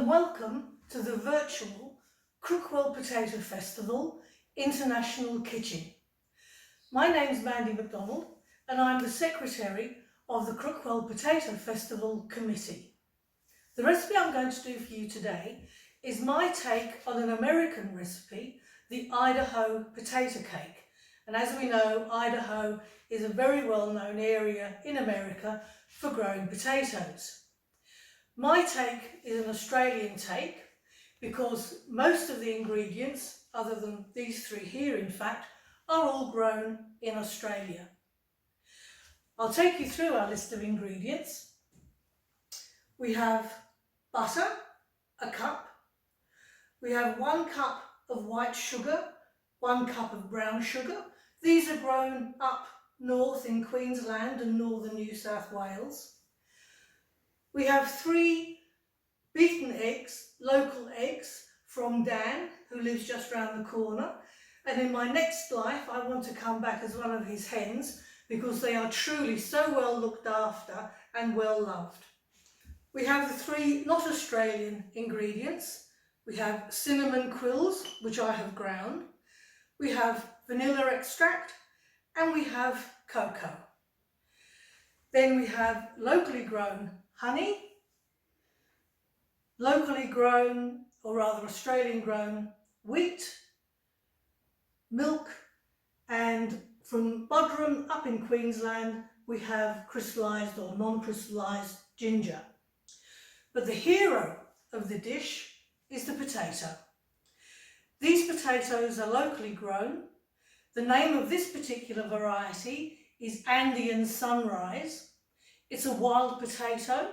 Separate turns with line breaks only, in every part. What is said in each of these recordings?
and welcome to the virtual Crookwell Potato Festival International Kitchen. My name's Mandy McDonald and I'm the Secretary of the Crookwell Potato Festival Committee. The recipe I'm going to do for you today is my take on an American recipe, the Idaho Potato Cake. And as we know, Idaho is a very well-known area in America for growing potatoes. My take is an Australian take because most of the ingredients, other than these three here in fact, are all grown in Australia. I'll take you through our list of ingredients. We have butter, a cup. We have 1 cup of white sugar, 1 cup of brown sugar. These are grown up north in Queensland and northern New South Wales. We have 3 beaten eggs, local eggs, from Dan, who lives just round the corner. And in my next life, I want to come back as one of his hens because they are truly so well looked after and well loved. We have the 3 not Australian ingredients. We have cinnamon quills, which I have ground. We have vanilla extract, and we have cocoa. Then we have locally grown honey, locally grown, or rather Australian grown, wheat, milk, and from Bodrum up in Queensland we have crystallised or non-crystallised ginger. But the hero of the dish is the potato. These potatoes are locally grown. The name of this particular variety is Andean Sunrise. It's a wild potato,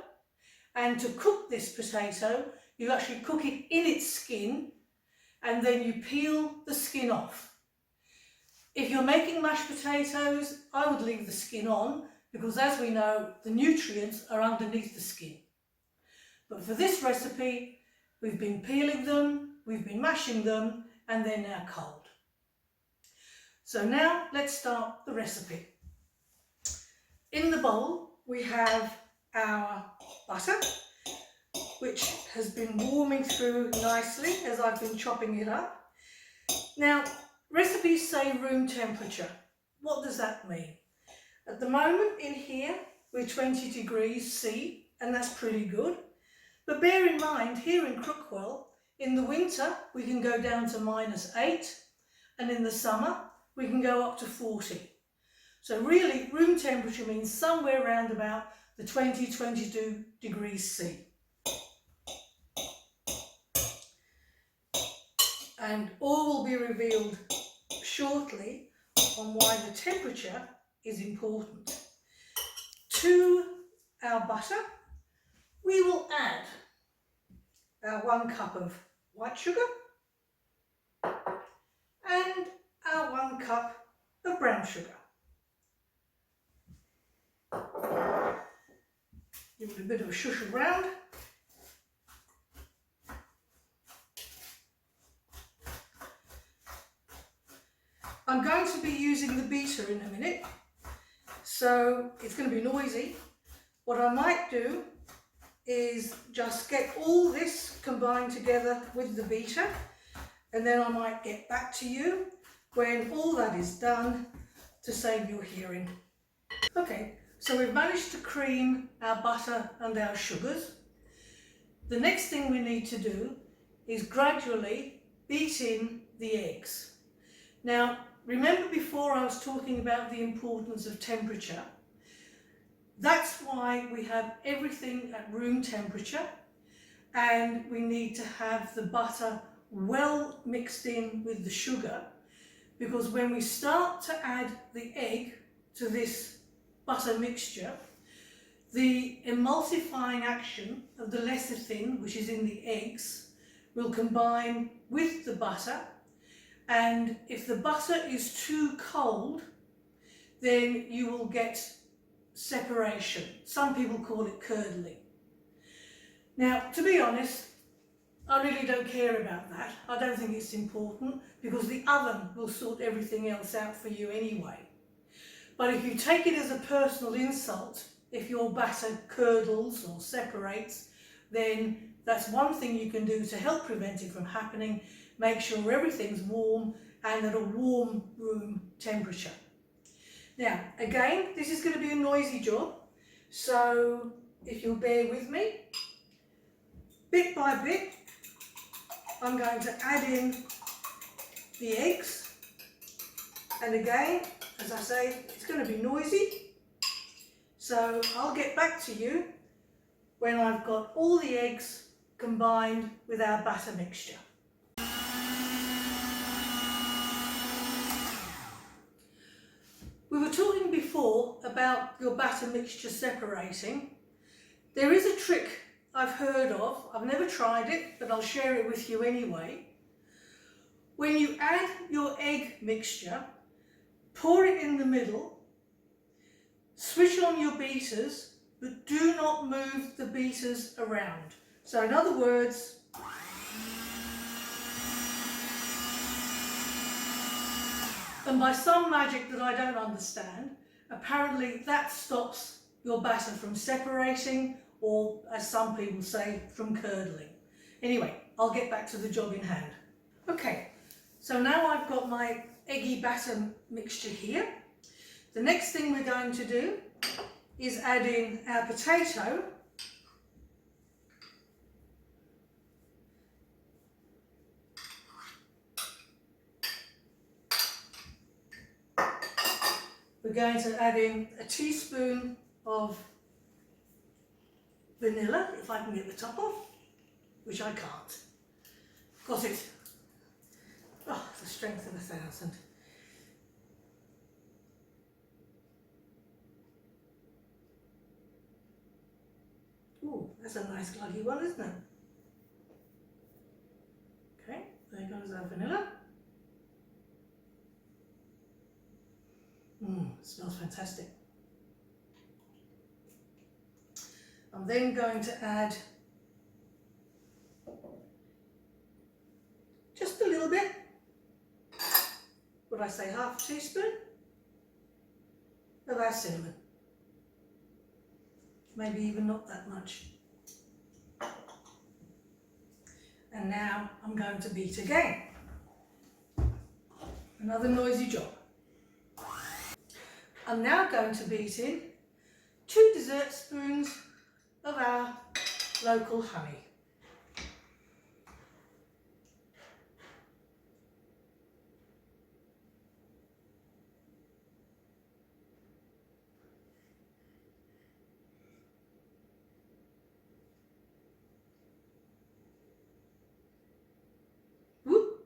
and to cook this potato you actually cook it in its skin and then you peel the skin off. If you're making mashed potatoes, I would leave the skin on because, as we know, the nutrients are underneath the skin. But for this recipe, we've been peeling them, we've been mashing them, and they're now cold. So now let's start the recipe. In the bowl we have our butter, which has been warming through nicely as I've been chopping it up. Now, recipes say room temperature. What does that mean? At the moment in here we're 20 degrees C, and that's pretty good. But bear in mind, here in Crookwell, in the winter we can go down to -8, and in the summer we can go up to 40. So really, room temperature means somewhere around about the 20-22 degrees C. And all will be revealed shortly on why the temperature is important. To our butter, we will add our 1 cup of white sugar and our 1 cup of brown sugar. Give it a bit of a shush around. I'm going to be using the beater in a minute, so it's going to be noisy. What I might do is just get all this combined together with the beater, and then I might get back to you when all that is done to save your hearing. Okay, so we've managed to cream our butter and our sugars. The next thing we need to do is gradually beat in the eggs. Now, remember before I was talking about the importance of temperature? That's why we have everything at room temperature, and we need to have the butter well mixed in with the sugar, because when we start to add the egg to this butter mixture, the emulsifying action of the lecithin, which is in the eggs, will combine with the butter. And if the butter is too cold, then you will get separation. Some people call it curdling. Now, to be honest, I really don't care about that. I don't think it's important because the oven will sort everything else out for you anyway. But if you take it as a personal insult, if your batter curdles or separates, then That's one thing you can do to help prevent it from happening. Make sure everything's warm and at a warm room temperature. Now, again, this is going to be a noisy job, so if you'll bear with me, bit by bit, I'm going to add in the eggs. And again, as I say, it's going to be noisy, so I'll get back to you when I've got all the eggs combined with our batter mixture. We were talking before about your batter mixture separating. There is a trick I've heard of. I've never tried it, but I'll share it with you anyway. When you add your egg mixture, pour it in the middle, switch on your beaters, but do not move the beaters around. So in other words, and by some magic that I don't understand, apparently that stops your batter from separating, or as some people say, from curdling. Anyway, I'll get back to the job in hand. Okay, so now I've got my eggy batter mixture here. The next thing we're going to do is add in our potato. We're going to add in a teaspoon of vanilla, if I can get the top off, which I can't. Got it. Oh, the strength of 1,000. Ooh, that's a nice gluggy one, isn't it? Okay, there goes our vanilla. It smells fantastic. I'm then going to add just a little bit, would I say half a teaspoon, of our cinnamon. Maybe even not that much. And now I'm going to beat again. Another noisy job. I'm now going to beat in 2 dessert spoons of our local honey. Whoop.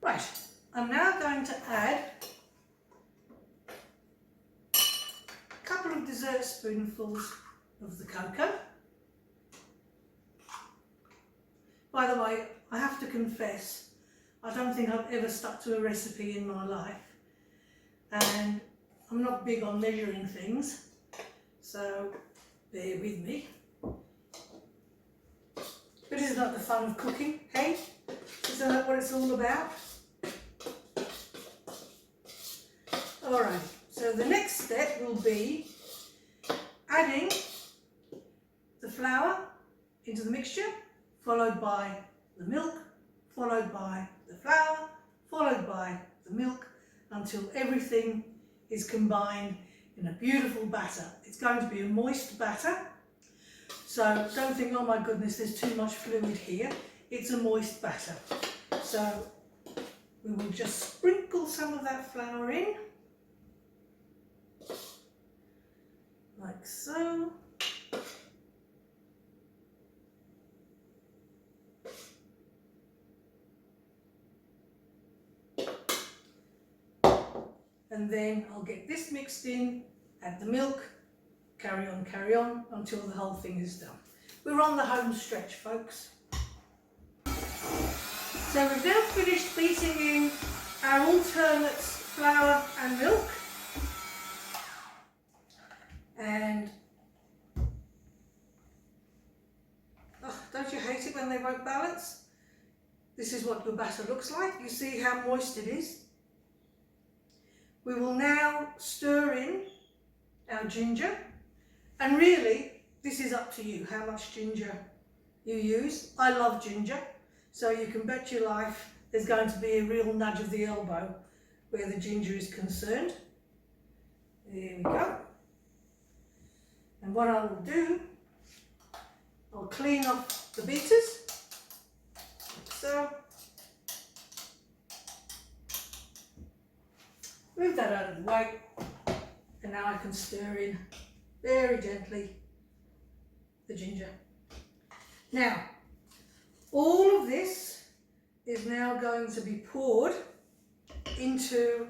Right, I'm now going to add a couple of dessert spoonfuls of the cocoa. By the way, I have to confess, I don't think I've ever stuck to a recipe in my life, and I'm not big on measuring things, so bear with me. But isn't that the fun of cooking, hey? Isn't that what it's all about? Alright, so the next step will be adding the flour into the mixture, followed by the milk, followed by the flour, followed by the milk, until everything is combined in a beautiful batter. It's going to be a moist batter, so don't think, oh my goodness, there's too much fluid here. It's a moist batter. So we will just sprinkle some of that flour in, like so. And then I'll get this mixed in, add the milk, carry on until the whole thing is done. We're on the home stretch, folks. So we've now finished beating in our alternates, flour and milk. And oh, don't you hate it when they won't balance? This is what your batter looks like. You see how moist it is? We will now stir in our ginger, and really this is up to you how much ginger you use. I love ginger, so you can bet your life there's going to be a real nudge of the elbow where the ginger is concerned. There we go. And what I will do, I'll clean off the beaters, like so. Move that out of the way, and now I can stir in very gently the ginger. Now, all of this is now going to be poured into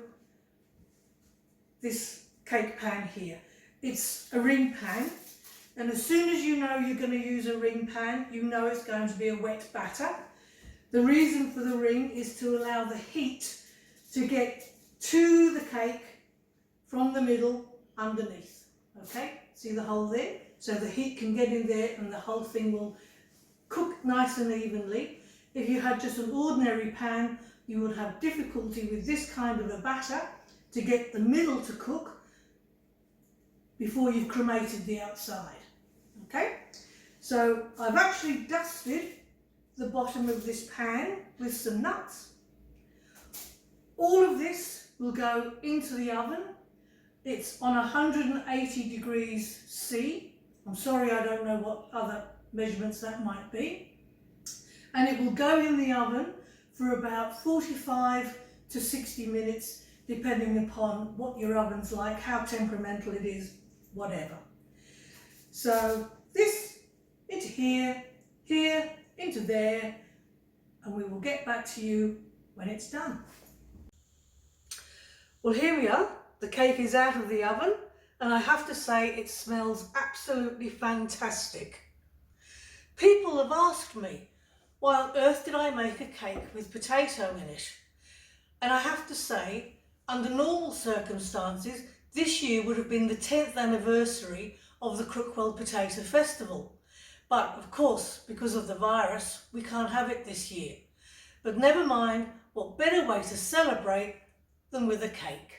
this cake pan here. It's a ring pan, and as soon as you know you're going to use a ring pan, you know it's going to be a wet batter. The reason for the ring is to allow the heat to get to the cake from the middle underneath. Okay, see the hole there? So the heat can get in there and the whole thing will cook nice and evenly. If you had just an ordinary pan, you would have difficulty with this kind of a batter to get the middle to cook before you've cremated the outside. Okay, so I've actually dusted the bottom of this pan with some nuts. All of this will go into the oven. It's on 180 degrees C. I'm sorry, I don't know what other measurements that might be. And it will go in the oven for about 45 to 60 minutes, depending upon what your oven's like, how temperamental it is, whatever. So this into here, here, into there, and we will get back to you when it's done. Well, here we are. The cake is out of the oven, and I have to say it smells absolutely fantastic. People have asked me, why on earth did I make a cake with potato in it? And I have to say, under normal circumstances, this year would have been the 10th anniversary of the Crookwell Potato Festival. But of course, because of the virus, we can't have it this year. But never mind, what better way to celebrate than with a cake?